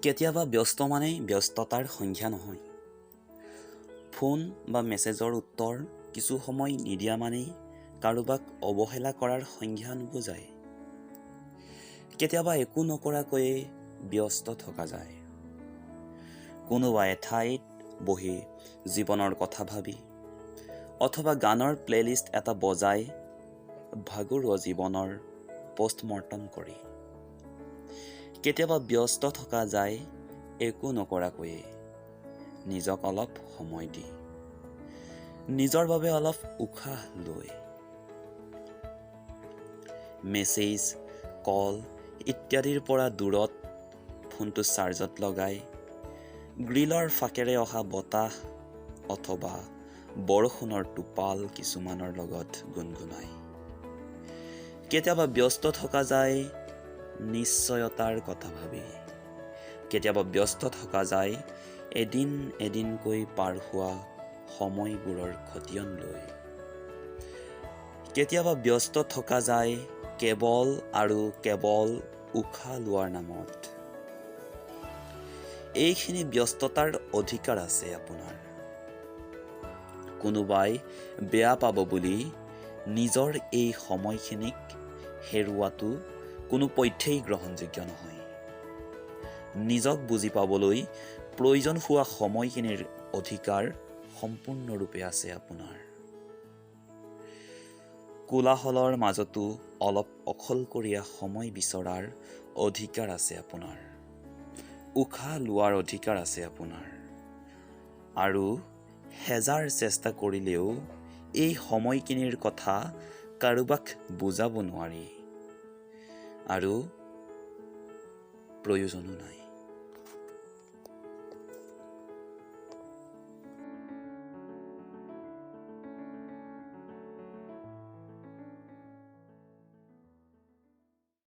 কেতিয়াবা ব্যস্ত মানেই ব্যস্ততাৰ সংজ্ঞা নহয়। ফোন বা মেছেজৰ উত্তৰ কিছু সময় নিদিয়া মানেই কাৰোবাক অৱহেলা কৰাৰ সংজ্ঞা নুবুজায়। কেতিয়াবা একো নকৰাকৈয়ে ব্যস্ত থকা যায়। কোনোবা এঠাইত বহি জীৱনৰ কথা ভাবি অথবা গানৰ প্লেলিষ্ট এটা বজাই ভাগৰুৱা জীৱনৰ পষ্টমৰ্টম কৰি। কেতিয়াবা ব্যস্ত থকা যায় একো নকৰাকৈয়ে, নিজক অলপ সময় দি, নিজৰ বাবে অলপ উশাহ লৈ। মেছেজ, কল ইত্যাদিৰ পৰা দূৰত ফোনটো চাৰ্জত লগাই গ্ৰিলৰ ফাকেৰে অহা বতাহ অথবা বৰষুণৰ টোপাল কিছুমানৰ লগত গুণগুণাই। কেতিয়াবা ব্যস্ত থকা যায় নিশ্চয়তাৰ কথা ভাবি। কেতিয়াবা ব্যস্ত থকা যায় এদিন এদিনকৈ পাৰ হোৱা সময়বোৰৰ খতিয়ান লৈ। কেতিয়াবা ব্যস্ত থকা যায় কেৱল আৰু কেৱল উশাহ লোৱাৰ নামত। এইখিনি ব্যস্ততাৰ অধিকাৰ আছে আপোনাৰ। কোনোবাই বেয়া পাব বুলি নিজৰ এই সময়খিনিক হেৰুৱাটো কোনোপধ্যেই গ্ৰহণযোগ্য নহয়। নিজক বুজি পাবলৈ প্ৰয়োজন হোৱা সময়খিনিৰ অধিকাৰ সম্পূৰ্ণৰূপে আছে আপোনাৰ। কোলাহলৰ মাজতো অলপ অকলশৰীয়া সময় বিচৰাৰ অধিকাৰ আছে আপোনাৰ। উশাহ লোৱাৰ অধিকাৰ আছে আপোনাৰ। আৰু হেজাৰ চেষ্টা কৰিলেও এই সময়খিনিৰ কথা কাৰোবাক বুজাব নোৱাৰি আৰু প্ৰয়োজনো নাই।